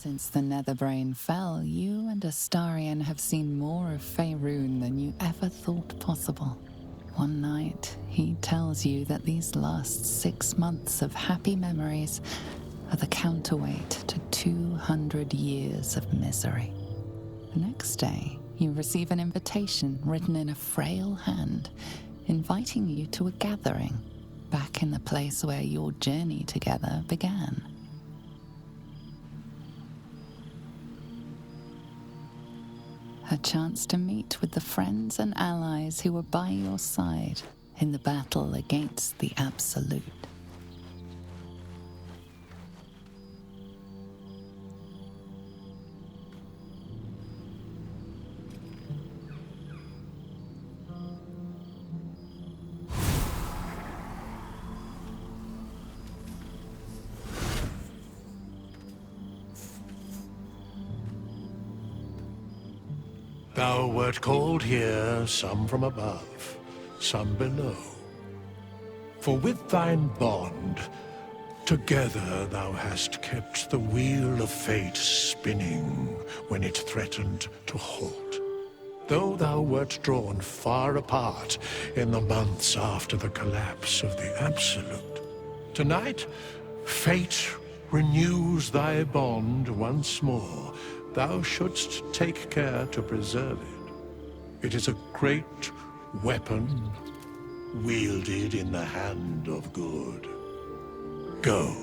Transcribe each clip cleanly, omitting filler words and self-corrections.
Since the Netherbrain fell, you and Astarion have seen more of Faerun than you ever thought possible. One night, he tells you that these last 6 months of happy memories are the counterweight to 200 years of misery. The next day, you receive an invitation written in a frail hand, inviting you to a gathering back in the place where your journey together began. A chance to meet with the friends and allies who were by your side in the battle against the Absolute. Thou wert called here, some from above, some below. For with thine bond, together thou hast kept the wheel of fate spinning when it threatened to halt. Though thou wert drawn far apart in the months after the collapse of the Absolute, tonight, fate renews thy bond once more. Thou shouldst take care to preserve it. It is a great weapon, wielded in the hand of good. Go.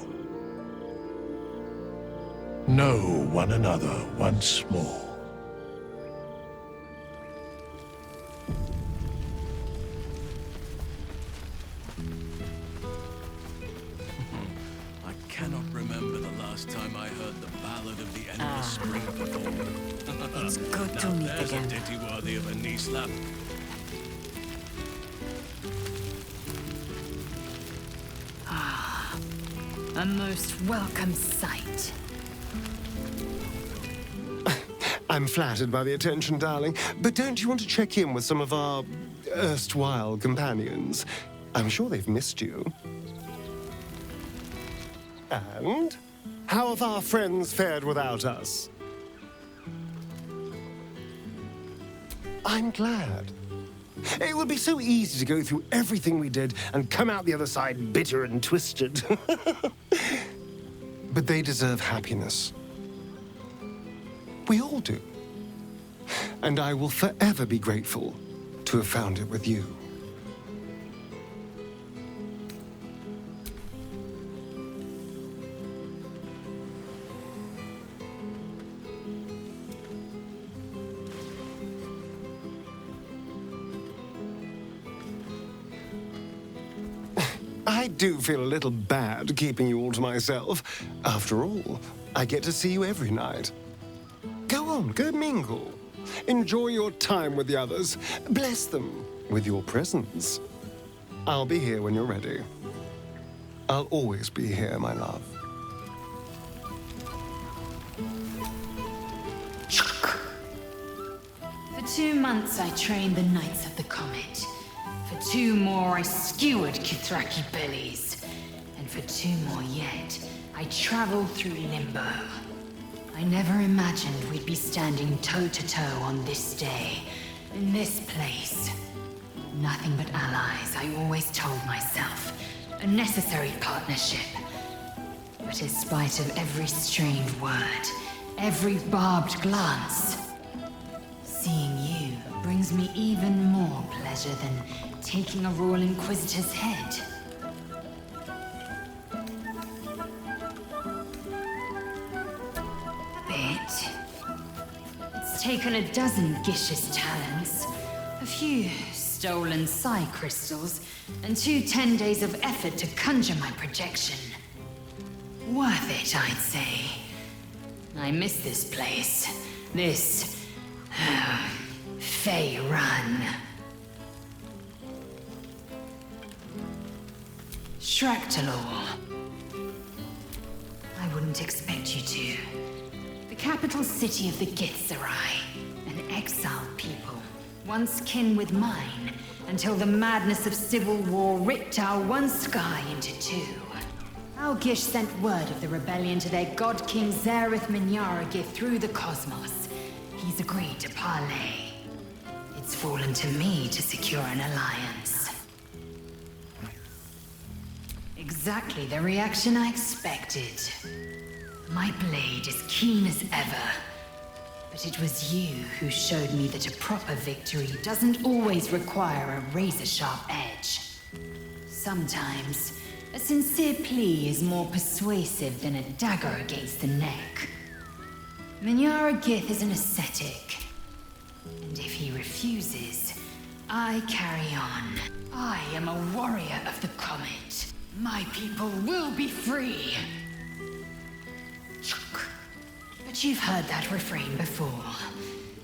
Know one another once more. I cannot remember the last time I heard the ballad of the endless spring performed. It's good to meet There's again. a ditty worthy of a knee slap. A most welcome sight. I'm flattered by the attention, darling, but don't you want to check in with some of our erstwhile companions? I'm sure they've missed you. And? How have our friends fared without us? I'm glad. It would be so easy to go through everything we did and come out the other side bitter and twisted. But they deserve happiness. We all do. And I will forever be grateful to have found it with you. I do feel a little bad keeping you all to myself. After all, I get to see you every night. Go on, go mingle. Enjoy your time with the others. Bless them with your presence. I'll be here when you're ready. I'll always be here, my love. For 2 months I trained the Knights of the Comet. For 2 more I skewered Kithraki bellies. And for 2 more yet, I traveled through Limbo. I never imagined we'd be standing toe-to-toe on this day, in this place. Nothing but allies, I always told myself. A necessary partnership. But in spite of every strained word, every barbed glance, seeing you brings me even more pleasure than taking a Royal Inquisitor's head. It's taken a dozen Gish's talents, a few stolen psi crystals, and 2 10 days of effort to conjure my projection. Worth it, I'd say. I miss this place. This... Faerun. Shractalor. I wouldn't expect you to. The capital city of the Githzerai, an exiled people, once kin with mine, until the madness of civil war ripped our one sky into 2. Algish sent word of the rebellion to their god king Zareth Minyaragith through the cosmos. He's agreed to parley. It's fallen to me to secure an alliance. Exactly the reaction I expected. My blade is keen as ever. But it was you who showed me that a proper victory doesn't always require a razor-sharp edge. Sometimes, a sincere plea is more persuasive than a dagger against the neck. Minyaragith is an ascetic. And if he refuses, I carry on. I am a warrior of the comet. My people will be free. But you've heard that refrain before.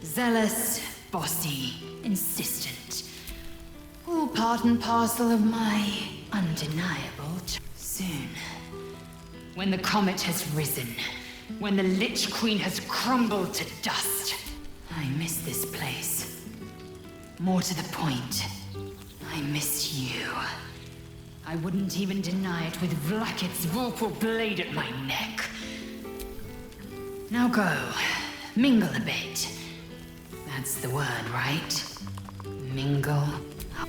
Zealous, bossy, insistent. All part and parcel of my undeniable soon. When the comet has risen, when the Lich Queen has crumbled to dust, I miss this place. More to the point, I miss you. I wouldn't even deny it with Vlaakith's Vorpal blade at my neck. Now go. Mingle a bit. That's the word, right? Mingle. Have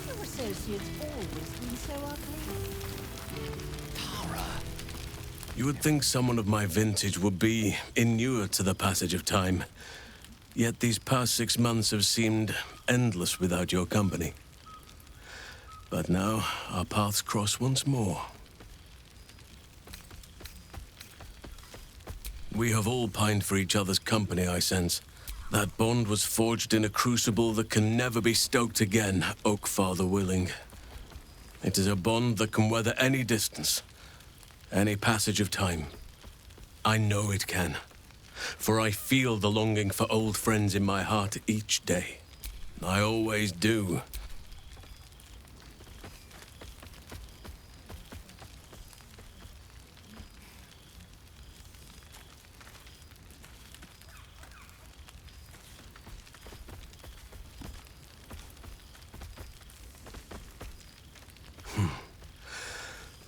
your associates always been so ugly? Tara. You would think someone of my vintage would be inured to the passage of time. Yet these past 6 months have seemed endless without your company. But now, our paths cross once more. We have all pined for each other's company, I sense. That bond was forged in a crucible that can never be stoked again, Oak Father willing. It is a bond that can weather any distance, any passage of time. I know it can, for I feel the longing for old friends in my heart each day. I always do.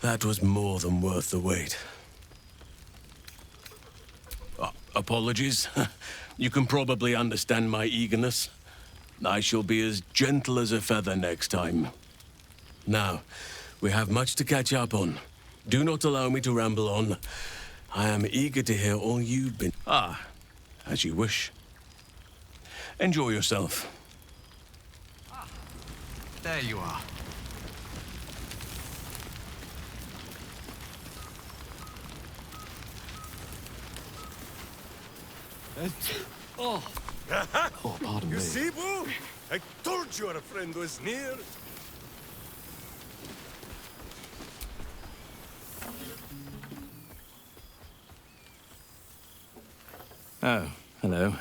That was more than worth the wait. Apologies. You can probably understand my eagerness. I shall be as gentle as a feather next time. Now, we have much to catch up on. Do not allow me to ramble on. I am eager to hear all you've been... as you wish. Enjoy yourself. There you are. Oh, pardon me. You see, Boo? I told you our friend was near. Oh, hello.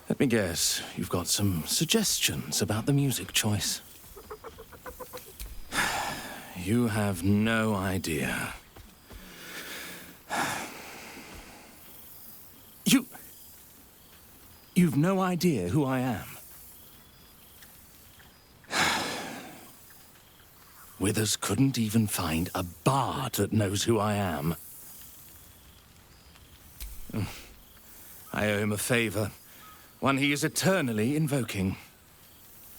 Let me guess, you've got some suggestions about the music choice. You have no idea. You've no idea who I am. Withers couldn't even find a bard that knows who I am. I owe him a favor, one he is eternally invoking.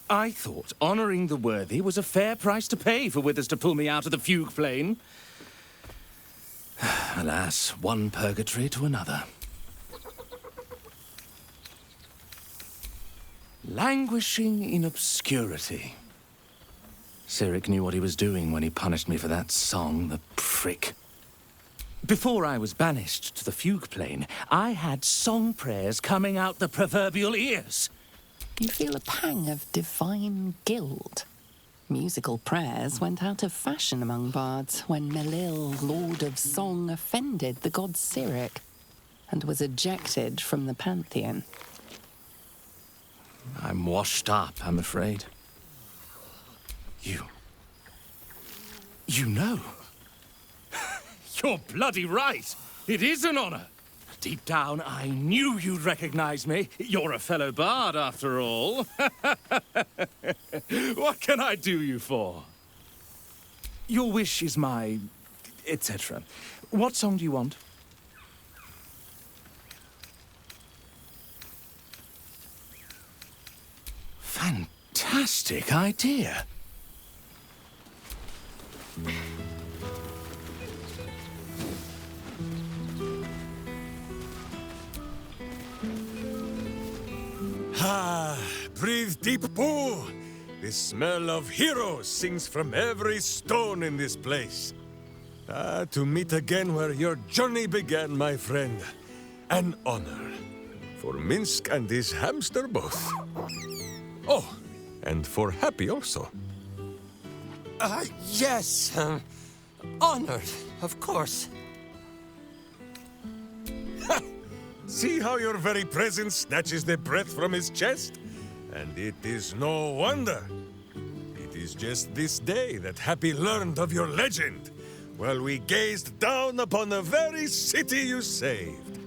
I thought honoring the worthy was a fair price to pay for Withers to pull me out of the fugue plane. Alas, one purgatory to another. Languishing in obscurity. Cyric knew what he was doing when he punished me for that song, the prick. Before I was banished to the fugue plane, I had song prayers coming out the proverbial ears. You feel a pang of divine guilt. Musical prayers went out of fashion among bards when Melil, Lord of Song, offended the god Cyric and was ejected from the pantheon. I'm washed up, I'm afraid. You know. You're bloody right. It is an honor. Deep down, I knew you'd recognize me. You're a fellow bard, after all. What can I do you for? Your wish is my... etc. What song do you want? Fantastic idea. Ah, breathe deep, Boo! The smell of heroes sings from every stone in this place. Ah, to meet again where your journey began, my friend. An honor. For Minsk and his hamster both. Oh, and for Happy also. Yes. Honored, of course. See how your very presence snatches the breath from his chest? And it is no wonder. It is just this day that Happy learned of your legend, while we gazed down upon the very city you saved.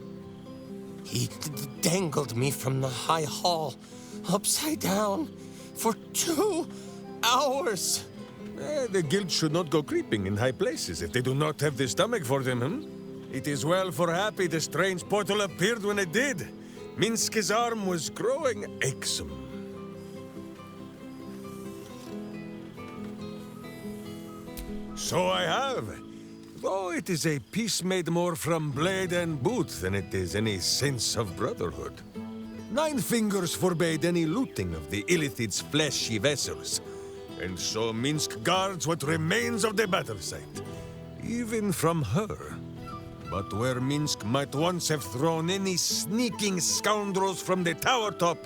He dangled me from the high hall, upside down, for 2 hours. The guild should not go creeping in high places if they do not have the stomach for them, hmm? It is well for Happy the strange portal appeared when it did. Minsk's arm was growing achesome. So I have. Though it is a piece made more from blade and boot than it is any sense of brotherhood. 9 fingers forbade any looting of the Illithid's fleshy vessels. And so Minsk guards what remains of the battle site. Even from her. But where Minsk might once have thrown any sneaking scoundrels from the tower top,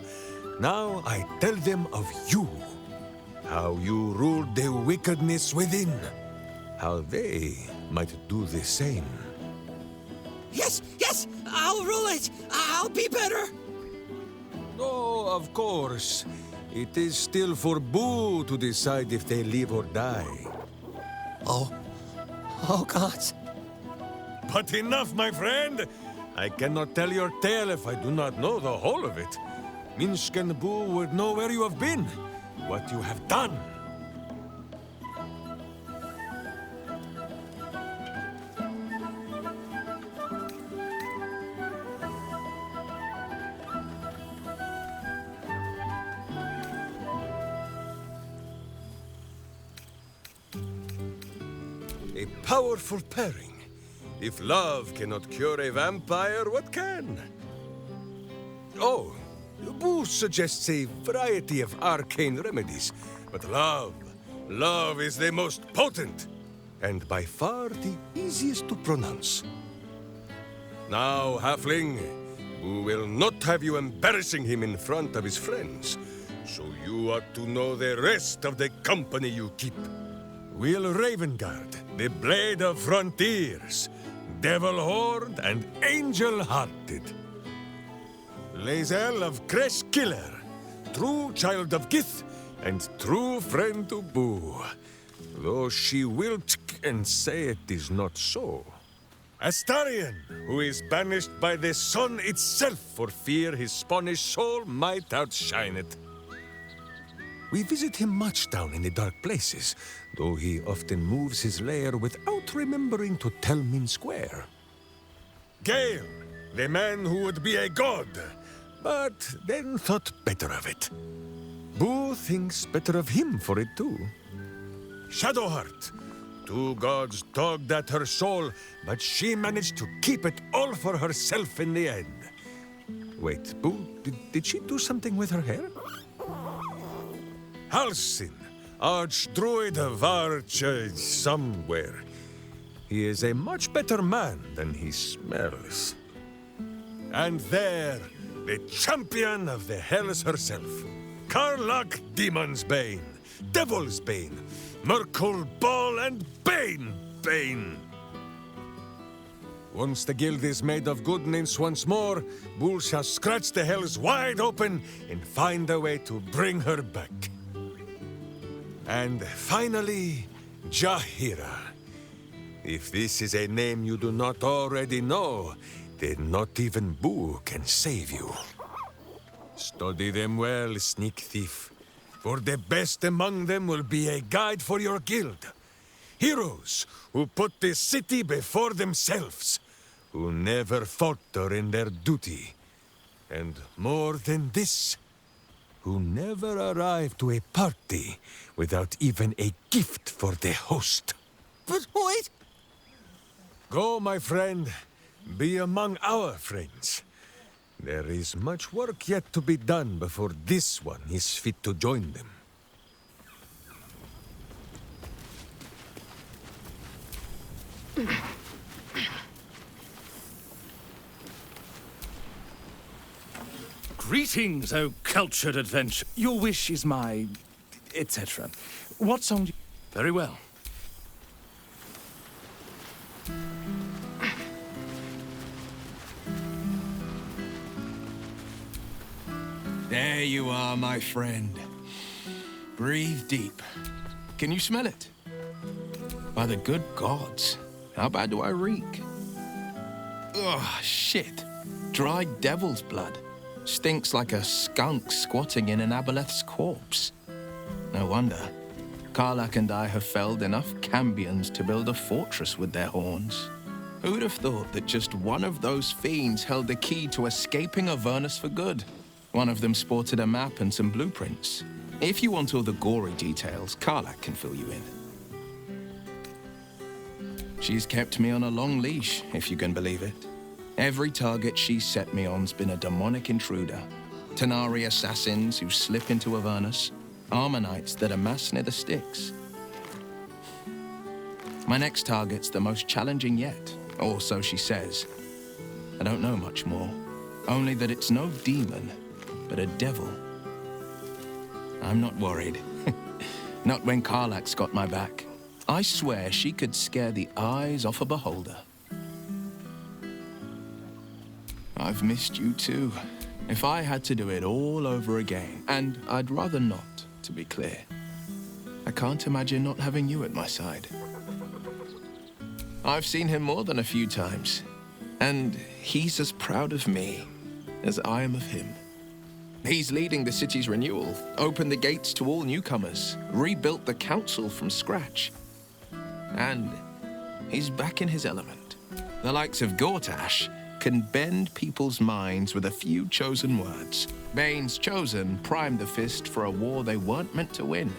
now I tell them of you. How you ruled the wickedness within. How they might do the same. Yes, I'll rule it. I'll be better. Oh, of course. It is still for Boo to decide if they live or die. Oh, gods. But enough, my friend! I cannot tell your tale if I do not know the whole of it. Minsk and Boo would know where you have been, what you have done. A powerful pairing. If love cannot cure a vampire, what can? Oh, Boo suggests a variety of arcane remedies, but love is the most potent, and by far the easiest to pronounce. Now, Halfling, Boo will not have you embarrassing him in front of his friends, so you ought to know the rest of the company you keep. Will Ravengard, the Blade of Frontiers, Devil-Horned and Angel-Hearted. Lae'zel of Creshkiller, true child of Gith and true friend to Boo, though she will and say it is not so. Astarion, who is banished by the sun itself for fear his Spanish soul might outshine it. We visit him much down in the dark places, though he often moves his lair without remembering to tell Minsk where. Gale, the man who would be a god, but then thought better of it. Boo thinks better of him for it too. Shadowheart, 2 gods tugged at her soul, but she managed to keep it all for herself in the end. Wait, Boo, did she do something with her hair? Halsin, Archdruid of Arch... somewhere. He is a much better man than he smells. And there, the champion of the Hells herself. Karlach Demon's Bane, Devil's Bane, Merkul Ball and Bane. Once the guild is made of goodness once more, Boo shall scratch the Hells wide open and find a way to bring her back. And finally, Jahira. If this is a name you do not already know, then not even Boo can save you. Study them well, sneak thief, for the best among them will be a guide for your guild. Heroes who put the city before themselves, who never falter in their duty. And more than this, who never arrive to a party without even a gift for the host. But wait! Go, my friend. Be among our friends. There is much work yet to be done before this one is fit to join them. Greetings, O cultured adventure. Your wish is my... etc. What song do you... Very well. There you are, my friend. Breathe deep. Can you smell it? By the good gods, how bad do I reek? Ugh, shit. Dried devil's blood. Stinks like a skunk squatting in an aboleth's corpse. No wonder. Karlach and I have felled enough Cambions to build a fortress with their horns. Who'd have thought that just one of those fiends held the key to escaping Avernus for good? One of them sported a map and some blueprints. If you want all the gory details, Karlach can fill you in. She's kept me on a long leash, if you can believe it. Every target she's set me on's been a demonic intruder. Tenari assassins who slip into Avernus. Armor-knights that amass near the Styx. My next target's the most challenging yet, or so she says. I don't know much more. Only that it's no demon, but a devil. I'm not worried. Not when Karlach's got my back. I swear she could scare the eyes off a beholder. I've missed you too. If I had to do it all over again, and I'd rather not, to be clear. I can't imagine not having you at my side. I've seen him more than a few times, and he's as proud of me as I am of him. He's leading the city's renewal, opened the gates to all newcomers, rebuilt the council from scratch. And he's back in his element. The likes of Gortash can bend people's minds with a few chosen words. Bane's chosen primed the fist for a war they weren't meant to win.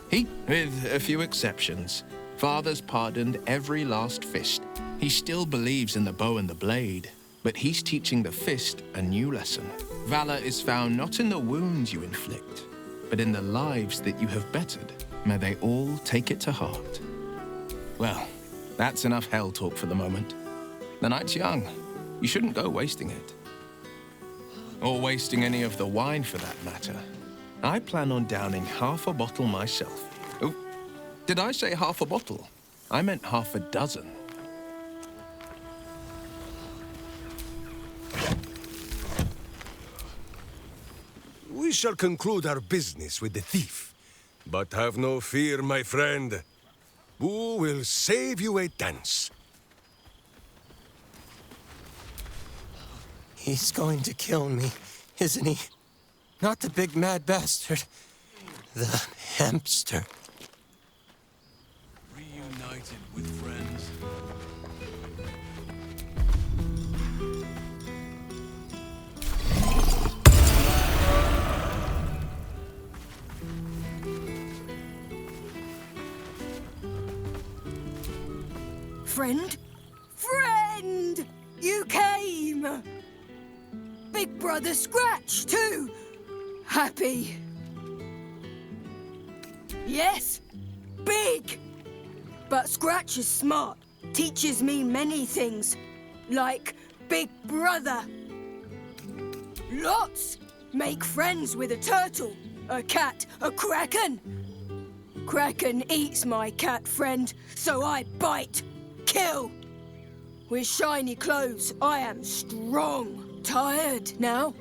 He, with a few exceptions, Father's pardoned every last fist. He still believes in the bow and the blade, but he's teaching the fist a new lesson. Valor is found not in the wounds you inflict, but in the lives that you have bettered. May they all take it to heart. Well, that's enough hell talk for the moment. The night's young. You shouldn't go wasting it. Or wasting any of the wine, for that matter. I plan on downing half a bottle myself. Oh, did I say half a bottle? I meant half a dozen. We shall conclude our business with the thief. But have no fear, my friend. Boo will save you a dance. He's going to kill me, isn't he? Not the big mad bastard. The hamster. Reunited with friends. Friend? Friend! You came! Big Brother Scratch, too! Happy. Yes, big! But Scratch is smart, teaches me many things, like Big Brother. Lots! Make friends with a turtle, a cat, a kraken. Kraken eats my cat friend, so I bite, kill. With shiny clothes, I am strong. Tired now.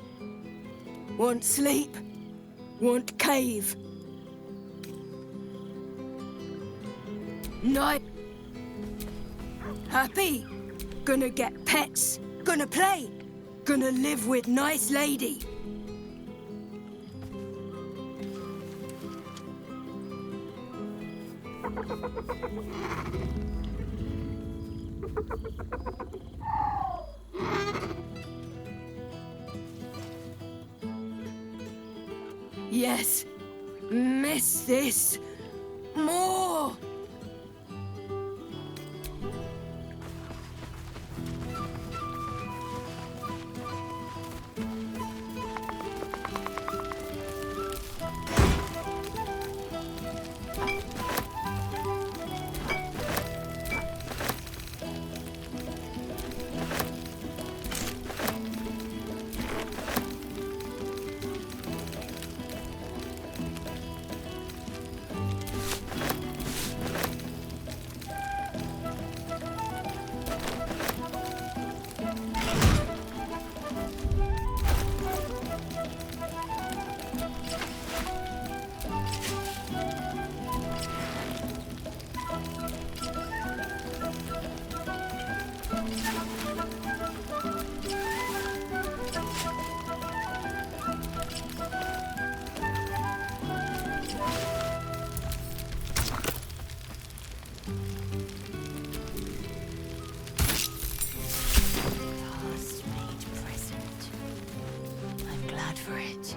Want sleep. Want cave. Night. Happy. Gonna get pets. Gonna play. Gonna live with nice lady. Yes. Miss this. More.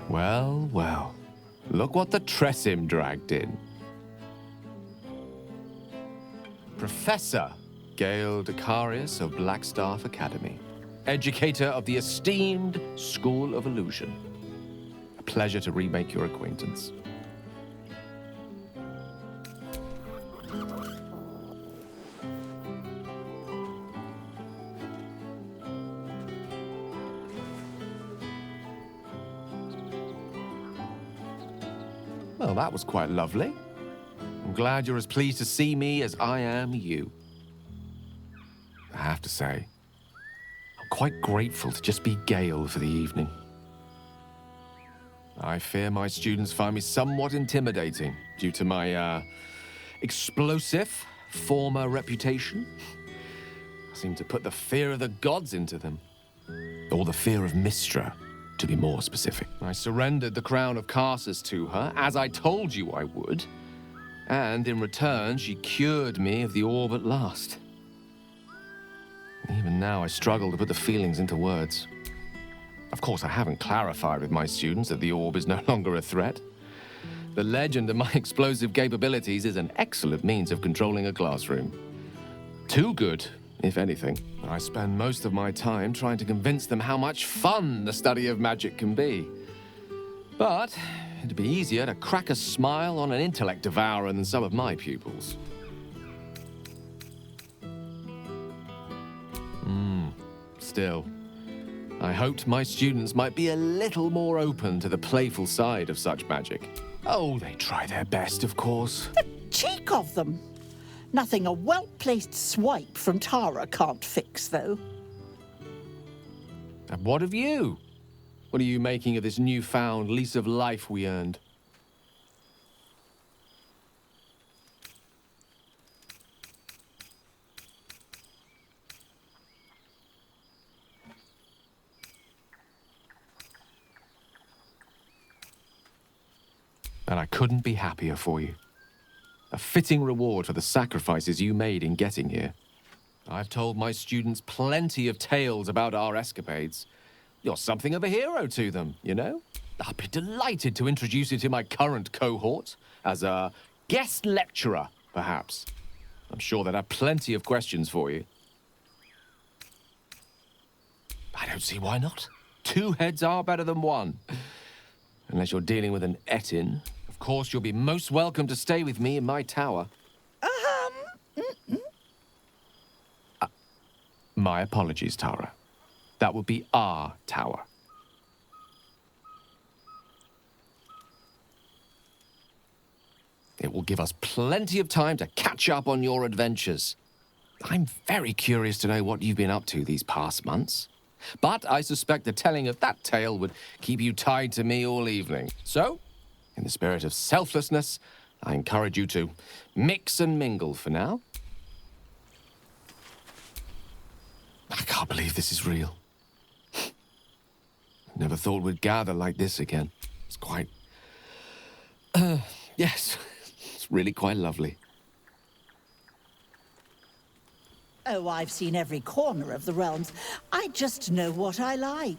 Well, well. Look what the Tressim dragged in. Professor Gale Decarius of Blackstaff Academy. Educator of the esteemed School of Illusion. A pleasure to remake your acquaintance. Well, that was quite lovely. I'm glad you're as pleased to see me as I am you. I have to say, I'm quite grateful to just be Gale for the evening. I fear my students find me somewhat intimidating due to my, explosive former reputation. I seem to put the fear of the gods into them. Or the fear of Mystra, to be more specific. I surrendered the crown of Carsus to her, as I told you I would. And in return, she cured me of the orb at last. Even now, I struggle to put the feelings into words. Of course, I haven't clarified with my students that the orb is no longer a threat. The legend of my explosive capabilities is an excellent means of controlling a classroom. Too good, if anything. I spend most of my time trying to convince them how much fun the study of magic can be. But it'd be easier to crack a smile on an intellect devourer than some of my pupils. Still, I hoped my students might be a little more open to the playful side of such magic. Oh, they try their best, of course. The cheek of them! Nothing a well-placed swipe from Tara can't fix, though. And what of you? What are you making of this newfound lease of life we earned? And I couldn't be happier for you. A fitting reward for the sacrifices you made in getting here. I've told my students plenty of tales about our escapades. You're something of a hero to them, you know? I'll be delighted to introduce you to my current cohort as a guest lecturer, perhaps. I'm sure they'd have plenty of questions for you. I don't see why not. 2 heads are better than 1. Unless you're dealing with an Etin. Of course, you'll be most welcome to stay with me in my tower. My apologies, Tara. That would be our tower. It will give us plenty of time to catch up on your adventures. I'm very curious to know what you've been up to these past months. But I suspect the telling of that tale would keep you tied to me all evening. So, in the spirit of selflessness, I encourage you to mix and mingle for now. I can't believe this is real. Never thought we'd gather like this again. It's quite... yes, it's really quite lovely. Oh, I've seen every corner of the realms. I just know what I like.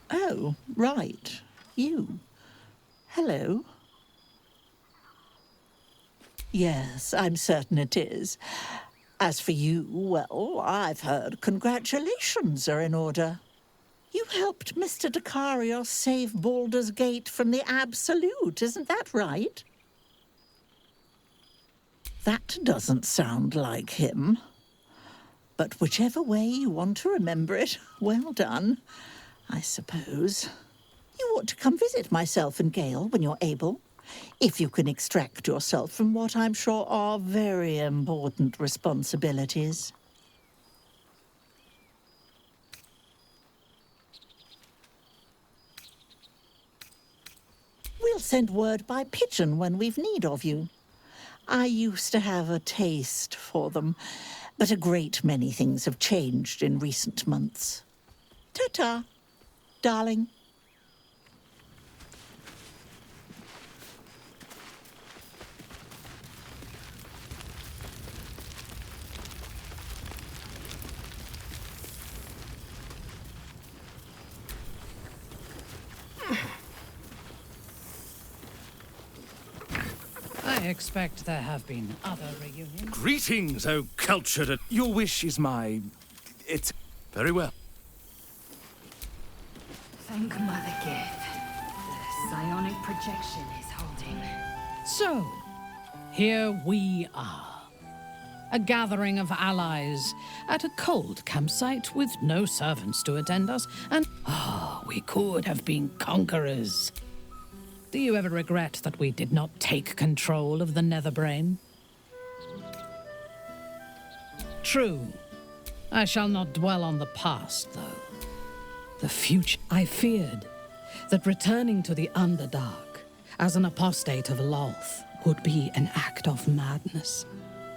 Oh, right. You. Hello. Yes, I'm certain it is. As for you, well, I've heard congratulations are in order. You helped Mr. Dacarios save Baldur's Gate from the Absolute, isn't that right? That doesn't sound like him. But whichever way you want to remember it, well done, I suppose. You ought to come visit myself and Gale when you're able, if you can extract yourself from what I'm sure are very important responsibilities. We'll send word by pigeon when we've need of you. I used to have a taste for them, but a great many things have changed in recent months. Ta-ta, darling. I expect there have been other reunions. Greetings, O cultured... Your wish is my... It's... Very well. Thank Mother Gith. The psionic projection is holding. So, here we are. A gathering of allies at a cold campsite with no servants to attend us, and... we could have been conquerors. Do you ever regret that we did not take control of the Netherbrain? True. I shall not dwell on the past, though. The future. I feared that returning to the Underdark as an apostate of Lolth would be an act of madness.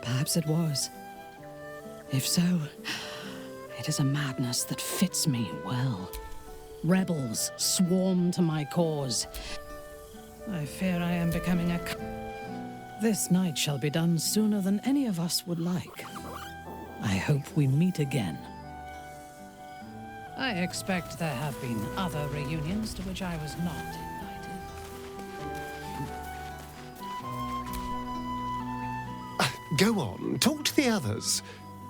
Perhaps it was. If so, it is a madness that fits me well. Rebels swarm to my cause. I fear I am becoming a... This night shall be done sooner than any of us would like. I hope we meet again. I expect there have been other reunions to which I was not invited. Go on, talk to the others.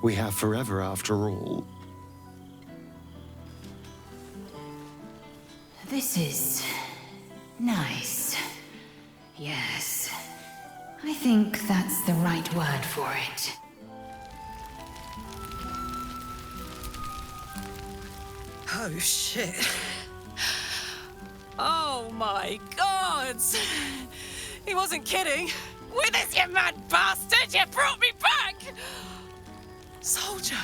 We have forever after all. This is... nice. Yes. I think that's the right word for it. Oh, shit. Oh, my God! He wasn't kidding. Withers, you mad bastard! You brought me back! Soldier.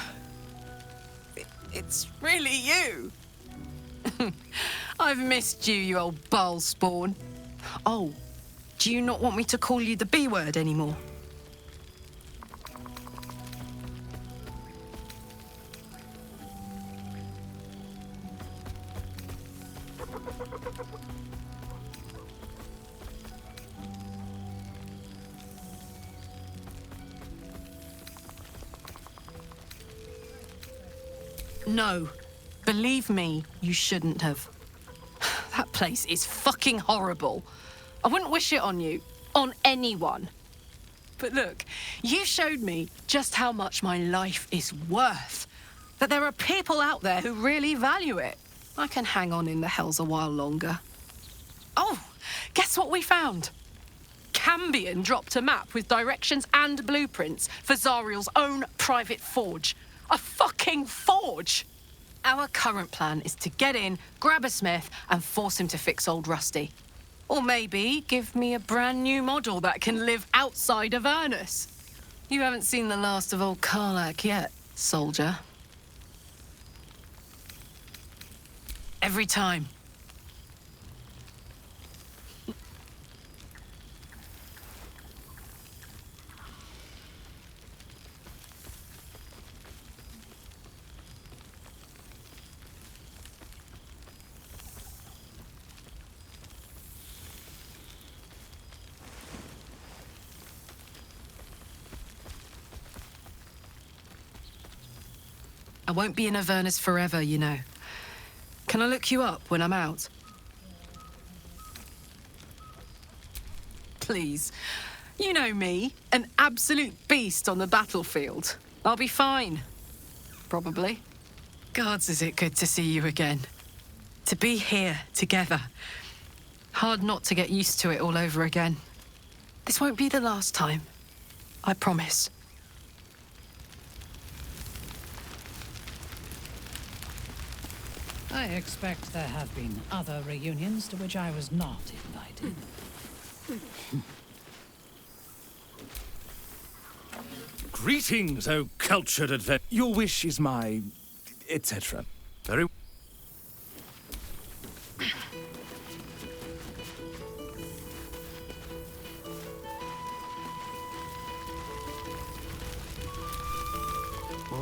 It's really you. I've missed you, you old bile spawn. Oh, do you not want me to call you the B word anymore? No. Believe me, you shouldn't have. That place is fucking horrible. I wouldn't wish it on you. On anyone. But look, you showed me just how much my life is worth. That there are people out there who really value it. I can hang on in the hells a while longer. Oh, guess what we found? Cambion dropped a map with directions and blueprints for Zariel's own private forge. A fucking forge! Our current plan is to get in, grab a smith, and force him to fix old Rusty. Or maybe give me a brand new model that can live outside of Avernus. You haven't seen the last of old Karlak yet, soldier. Every time. I won't be in Avernus forever, you know. Can I look you up when I'm out? please. You know me, an absolute beast on the battlefield. I'll be fine. Probably. Gods, is it good to see you again. To be here, together. Hard not to get used to it all over again. This won't be the last time. I promise. I expect there have been other reunions to which I was not invited. Greetings, O cultured adventurer. Your wish is my... etc. Very...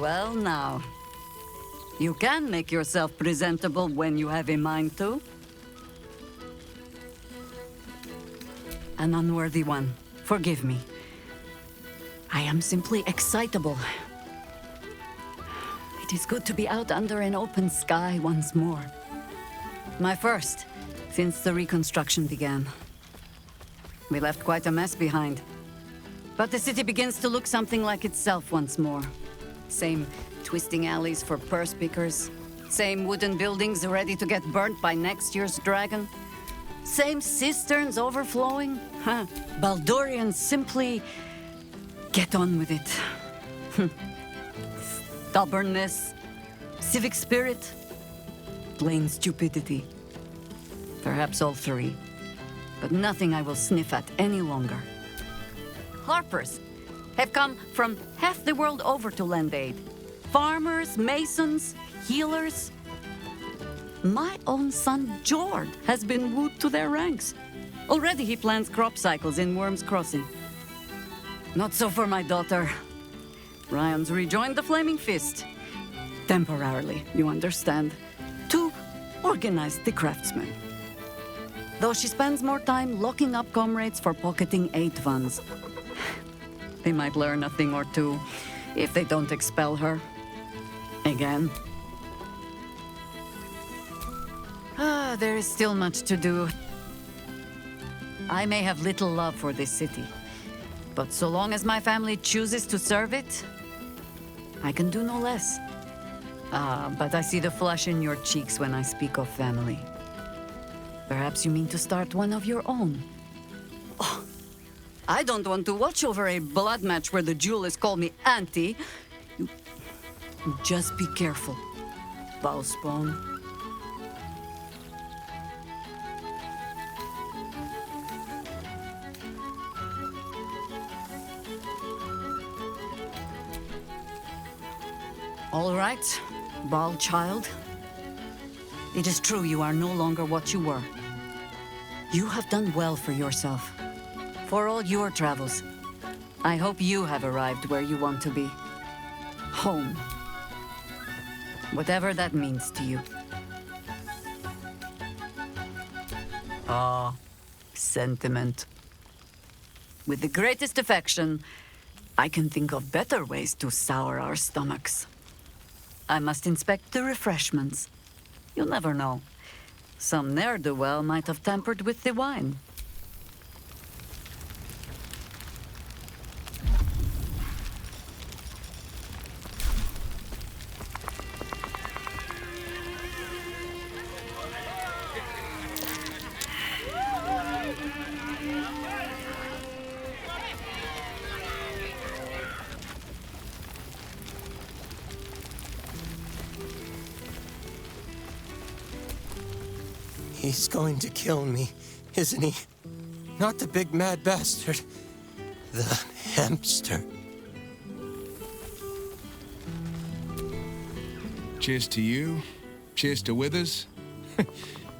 Well now, you can make yourself presentable when you have a mind to. An unworthy one. Forgive me. I am simply excitable. It is good to be out under an open sky once more. My first, since the reconstruction began. We left quite a mess behind. But the city begins to look something like itself once more. Same twisting alleys for purse pickers. Same wooden buildings ready to get burnt by next year's dragon. Same cisterns overflowing. Baldurians simply get on with it. Stubbornness, civic spirit, plain stupidity. Perhaps all three. But nothing I will sniff at any longer. Harpers have come from half the world over to lend aid. Farmers, masons, healers. My own son, Jord, has been wooed to their ranks. Already he plans crop cycles in Worm's Crossing. Not so for my daughter. Ryan's rejoined the Flaming Fist. Temporarily, you understand. To organize the craftsmen. Though she spends more time locking up comrades for pocketing aid funds. They might learn a thing or two if they don't expel her. Again. There is still much to do. I may have little love for this city, but so long as my family chooses to serve it, I can do no less. But I see the flush in your cheeks when I speak of family. Perhaps you mean to start one of your own. Oh, I don't want to watch over a blood match where the jewelers call me Auntie. Just be careful, Bowspawn. All right, Ball child. It is true you are no longer what you were. You have done well for yourself. For all your travels, I hope you have arrived where you want to be. Home. Whatever that means to you. Sentiment. With the greatest affection, I can think of better ways to sour our stomachs. I must inspect the refreshments. You'll never know. Some ne'er-do-well might have tampered with the wine. He's going to kill me, isn't he? Not the big mad bastard. The hamster. Cheers to you. Cheers to Withers.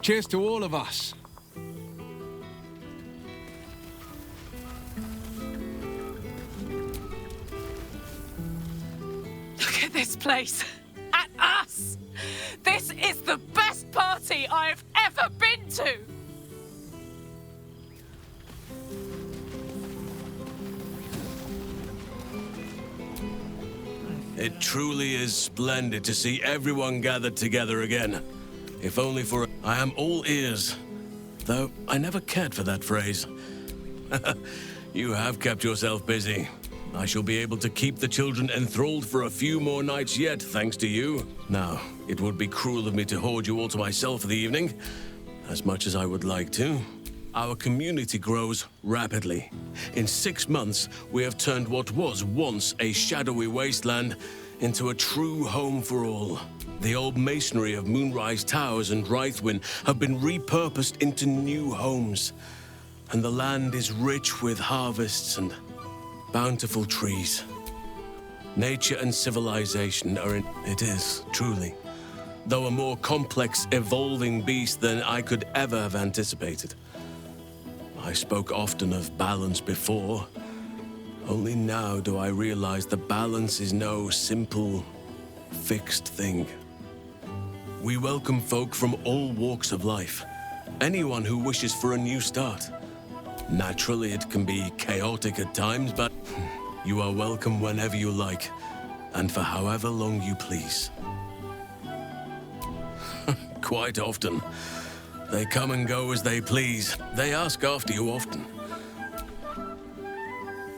Cheers to all of us. Look at this place. At us. This is the best party I've ever been to. It truly is splendid to see everyone gathered together again. If only for... I am all ears. Though I never cared for that phrase. You have kept yourself busy. I shall be able to keep the children enthralled for a few more nights yet, thanks to you. Now, it would be cruel of me to hoard you all to myself for the evening, as much as I would like to. Our community grows rapidly. In 6 months, we have turned what was once a shadowy wasteland into a true home for all. The old masonry of Moonrise Towers and Rythwin have been repurposed into new homes, and the land is rich with harvests and bountiful trees. Nature and civilization are in... It is, truly, though a more complex, evolving beast than I could ever have anticipated. I spoke often of balance before. Only now do I realize the balance is no simple, fixed thing. We welcome folk from all walks of life. Anyone who wishes for a new start. Naturally, it can be chaotic at times, but you are welcome whenever you like, and for however long you please. Quite often. They come and go as they please. They ask after you often.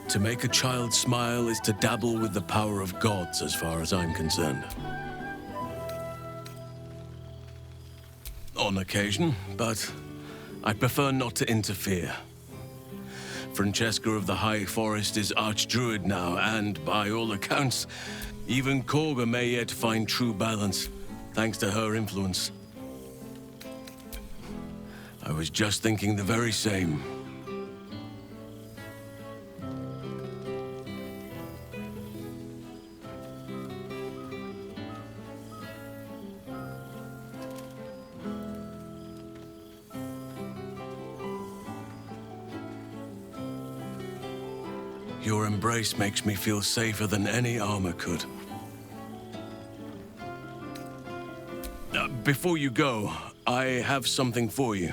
To make a child smile is to dabble with the power of gods, as far as I'm concerned. On occasion, but I prefer not to interfere. Francesca of the High Forest is Archdruid now, and by all accounts, even Korga may yet find true balance, thanks to her influence. I was just thinking the very same. Your embrace makes me feel safer than any armor could. Before you go, I have something for you.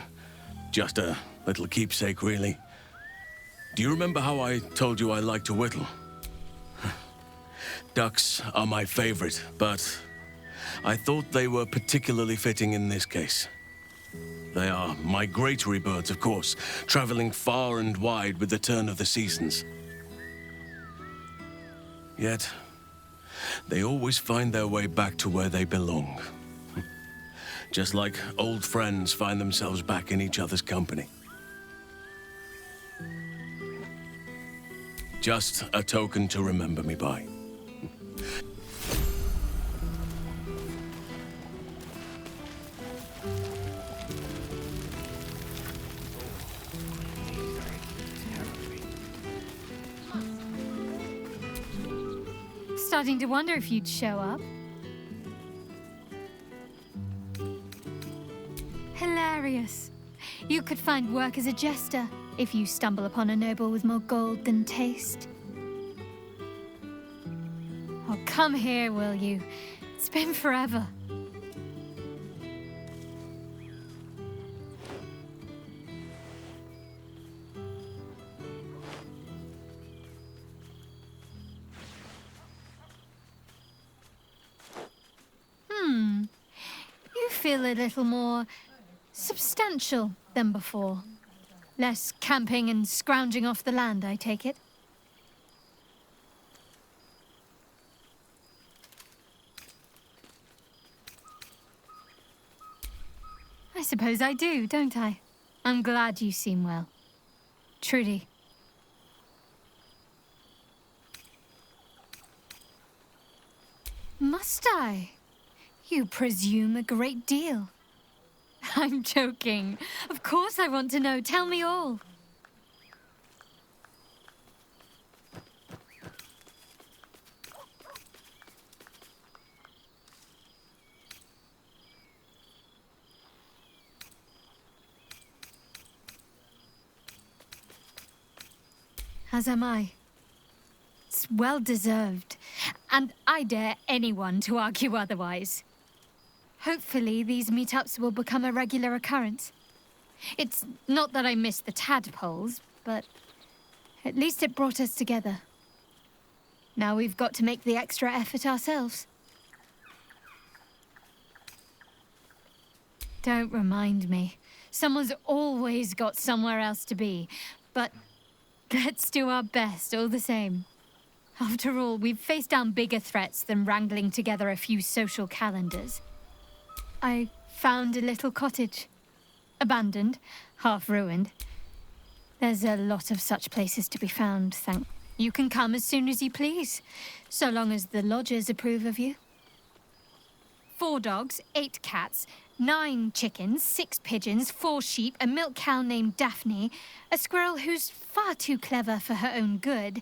Just a little keepsake, really. Do you remember how I told you I like to whittle? Ducks are my favorite, but I thought they were particularly fitting in this case. They are migratory birds, of course, traveling far and wide with the turn of the seasons. Yet, they always find their way back to where they belong. Just like old friends find themselves back in each other's company. Just a token to remember me by. Starting to wonder if you'd show up. Hilarious. You could find work as a jester if you stumble upon a noble with more gold than taste. Oh, come here, will you? It's been forever. You feel a little more substantial than before. Less camping and scrounging off the land, I take it. I suppose I do, don't I? I'm glad you seem well. Trudy. Must I? You presume a great deal. I'm joking. Of course I want to know. Tell me all. As am I. It's well deserved, and I dare anyone to argue otherwise. Hopefully, these meetups will become a regular occurrence. It's not that I miss the tadpoles, but at least it brought us together. Now we've got to make the extra effort ourselves. Don't remind me. Someone's always got somewhere else to be. But Let's do our best, all the same. After all, we've faced down bigger threats than wrangling together a few social calendars. I found a little cottage. Abandoned, half ruined. There's a lot of such places to be found, thank. You can come as soon as you please, so long as the lodgers approve of you. 4 dogs, 8 cats, 9 chickens, 6 pigeons, 4 sheep, a milk cow named Daphne, a squirrel who's far too clever for her own good,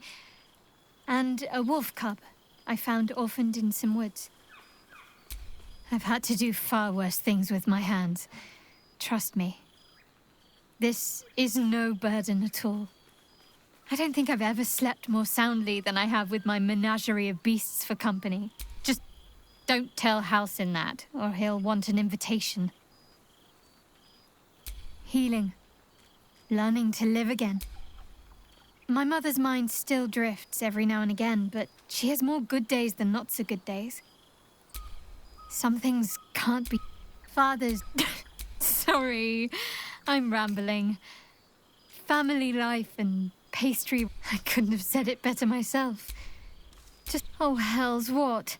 and a wolf cub I found orphaned in some woods. I've had to do far worse things with my hands. Trust me. This is no burden at all. I don't think I've ever slept more soundly than I have with my menagerie of beasts for company. Just don't tell Halsin that, or he'll want an invitation. Healing. Learning to live again. My mother's mind still drifts every now and again, but she has more good days than not so good days. Some things can't be... Father's... Sorry, I'm rambling. Family life and pastry... I couldn't have said it better myself. Just... Oh, hells, what?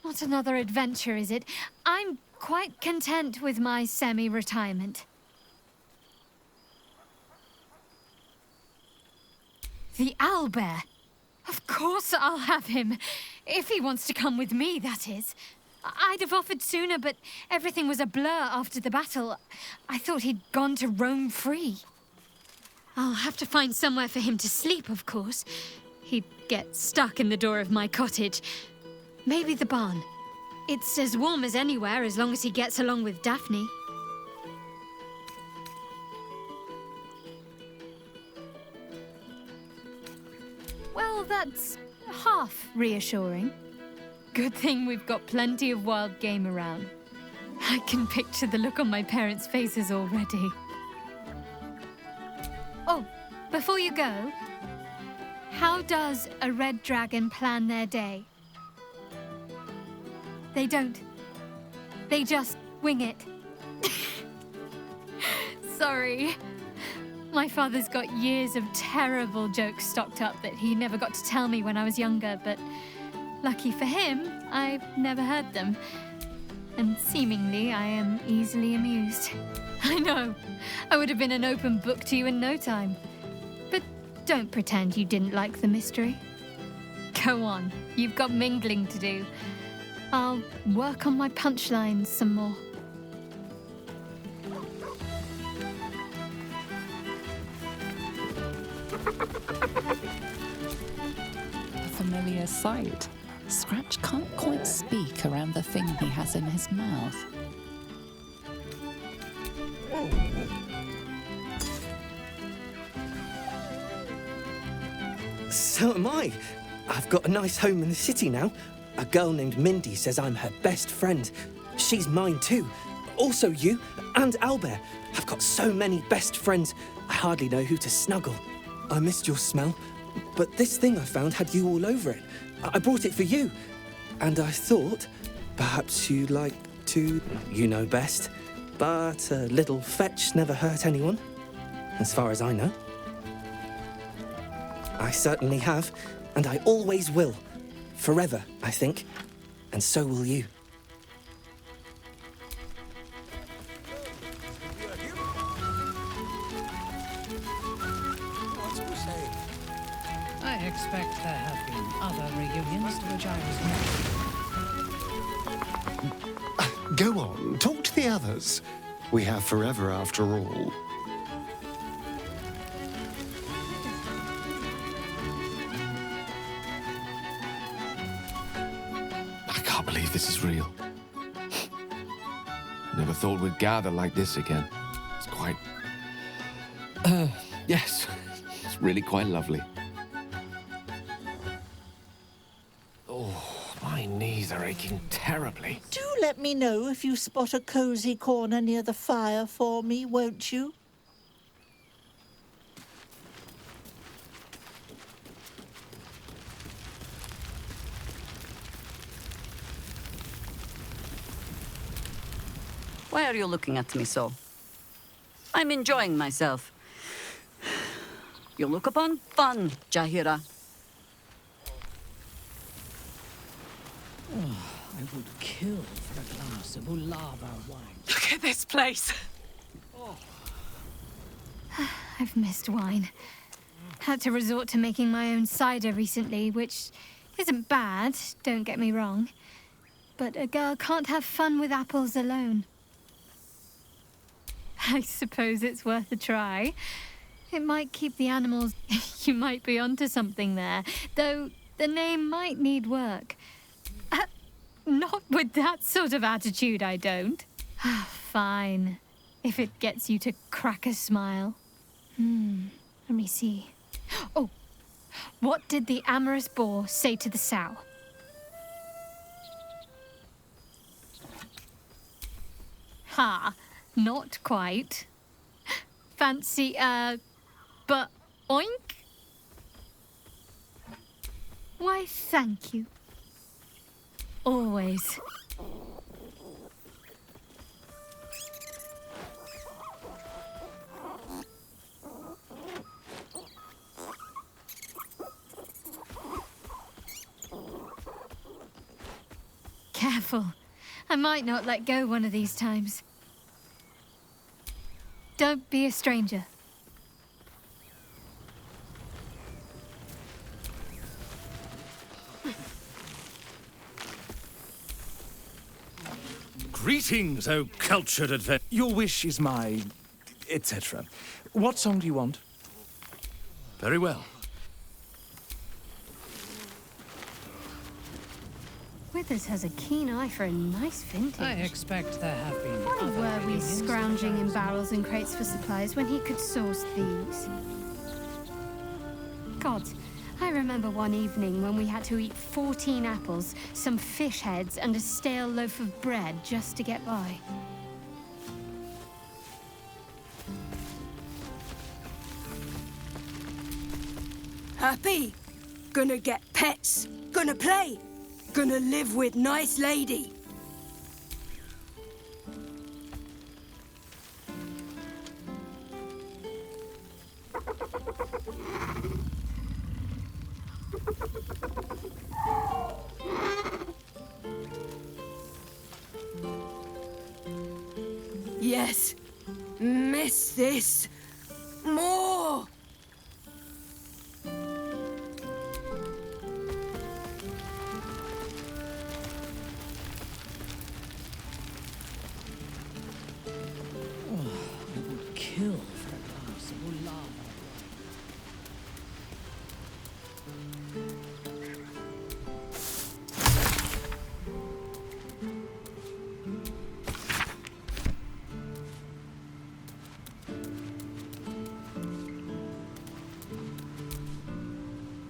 Not another adventure, is it? I'm quite content with my semi-retirement. The owlbear. Of course I'll have him. If he wants to come with me, that is. I'd have offered sooner, but everything was a blur after the battle. I thought he'd gone to roam free. I'll have to find somewhere for him to sleep, of course. He'd get stuck in the door of my cottage. Maybe the barn. It's as warm as anywhere, as long as he gets along with Daphne. Well, that's half reassuring. Good thing we've got plenty of wild game around. I can picture the look on my parents' faces already. Oh, before you go, how does a red dragon plan their day? They don't. They just wing it. Sorry. My father's got years of terrible jokes stocked up that he never got to tell me when I was younger, but lucky for him, I've never heard them. And seemingly, I am easily amused. I know. I would have been an open book to you in no time. But don't pretend you didn't like the mystery. Go on. You've got mingling to do. I'll work on my punchlines some more. A familiar sight. Scratch can't quite speak around the thing he has in his mouth. So am I. I've got a nice home in the city now. A girl named Mindy says I'm her best friend. She's mine too. Also you and Albert. I've got so many best friends, I hardly know who to snuggle. I missed your smell, but this thing I found had you all over it. I brought it for you. And I thought, perhaps you'd like to... You know best. But a little fetch never hurt anyone, as far as I know. I certainly have, and I always will. Forever, I think. And so will you. I expect there have been other reunions to which I was not. Go on, talk to the others. We have forever after all. I can't believe this is real. Never thought we'd gather like this again. It's quite... yes. It's really quite lovely. Oh, my knees are aching terribly. Do let me know if you spot a cozy corner near the fire for me, won't you? Why are you looking at me so? I'm enjoying myself. You look upon fun, Jahira. I would kill for a glass of Ulava wine. Look at this place. I've missed wine. Had to resort to making my own cider recently, which isn't bad, don't get me wrong. But a girl can't have fun with apples alone. I suppose it's worth a try. It might keep the animals... You might be onto something there, though the name might need work. Not with that sort of attitude, I don't. Fine. If it gets you to crack a smile. Let me see. Oh, what did the amorous boar say to the sow? Ha, not quite. Fancy, but oink? Why, thank you. Always. Careful. I might not let go one of these times. Don't be a stranger. Greetings, O cultured adventurer. Your wish is my... etc. What song do you want? Very well. Withers has a keen eye for a nice vintage. I expect there have been Why other were we aliens scrounging in barrels and crates for supplies when he could source these? God, I remember one evening when we had to eat 14 apples, some fish heads, and a stale loaf of bread just to get by. Happy? Gonna get pets? Gonna play? Gonna live with nice lady? Yes. Miss this. More. Kill for a glass of Ulava.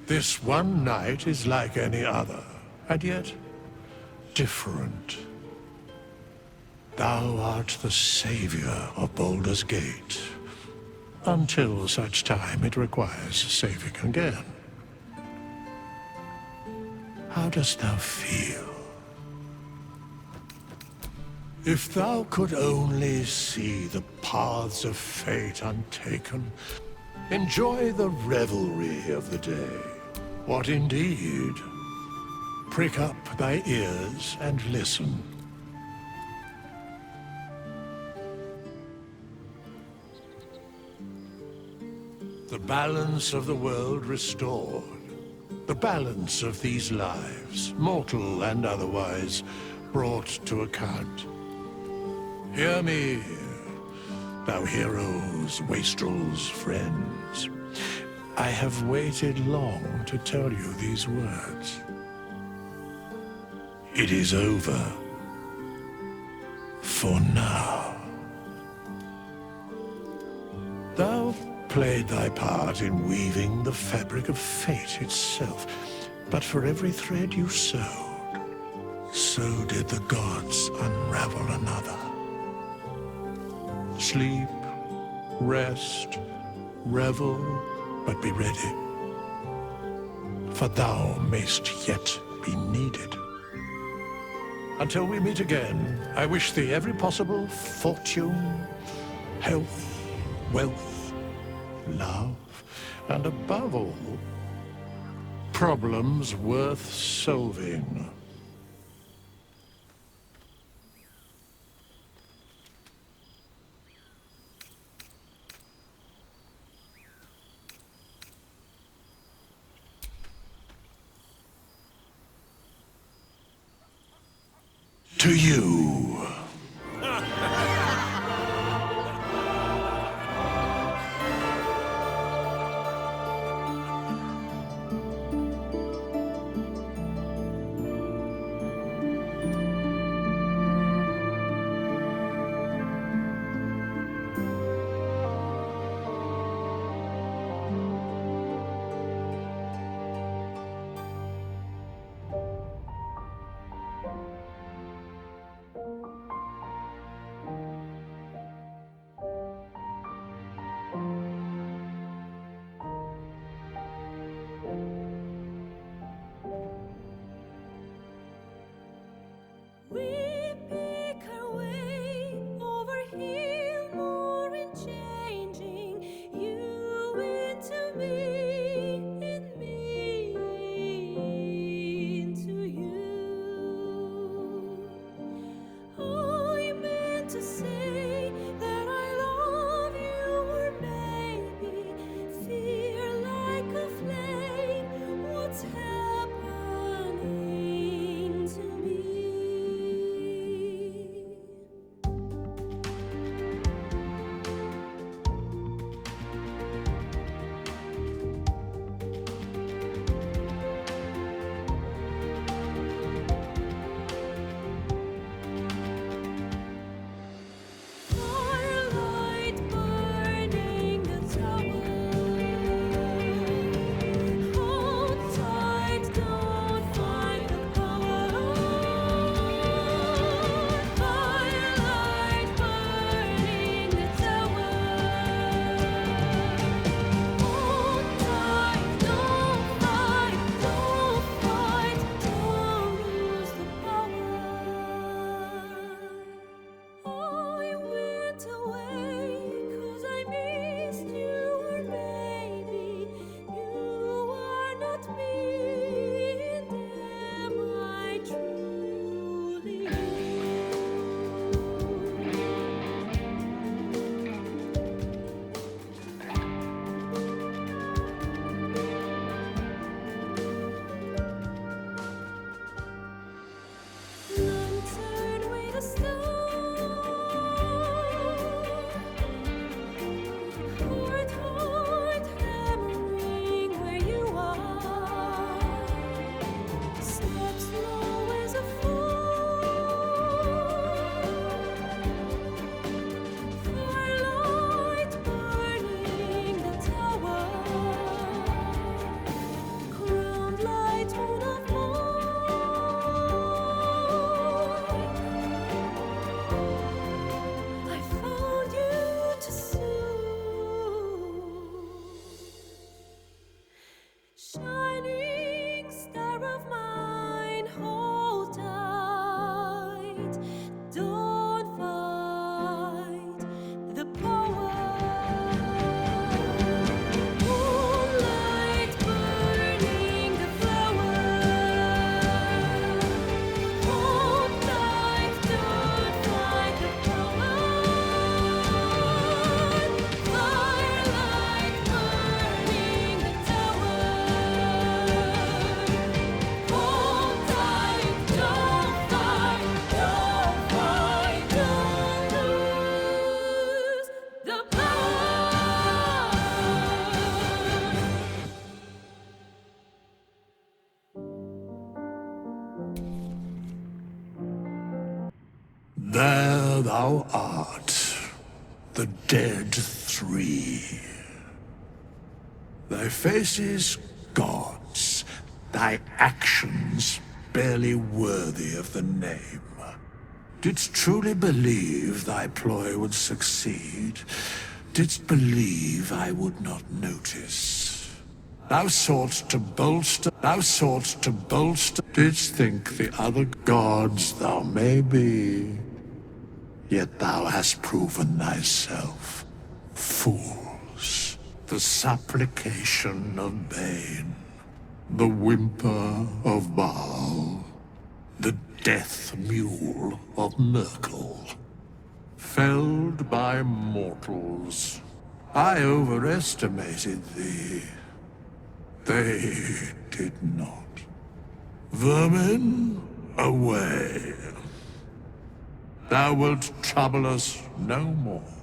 This one night is like any other, and yet different. Thou art the savior of Baldur's Gate, until such time it requires saving again. How dost thou feel? If thou could only see the paths of fate untaken, enjoy the revelry of the day. What indeed? Prick up thy ears and listen. The balance of the world restored. The balance of these lives, mortal and otherwise, brought to account. Hear me, thou heroes, wastrels, friends. I have waited long to tell you these words. It is over. For now. Thou played thy part in weaving the fabric of fate itself, but for every thread you sewed, so did the gods unravel another. Sleep, rest, revel, but be ready, for thou mayst yet be needed. Until we meet again, I wish thee every possible fortune, health, wealth, love, And above all, problems worth solving. To you. There thou art, the dead three. Thy faces gods, thy actions barely worthy of the name. Didst truly believe thy ploy would succeed? Didst believe I would not notice? Thou soughtst to bolster, didst think the other gods thou may be. Yet thou hast proven thyself fools. the supplication of Bane, the whimper of Baal, the death mule of Merkel. Felled by mortals, I overestimated thee. They did not. Vermin, away. Thou wilt trouble us no more.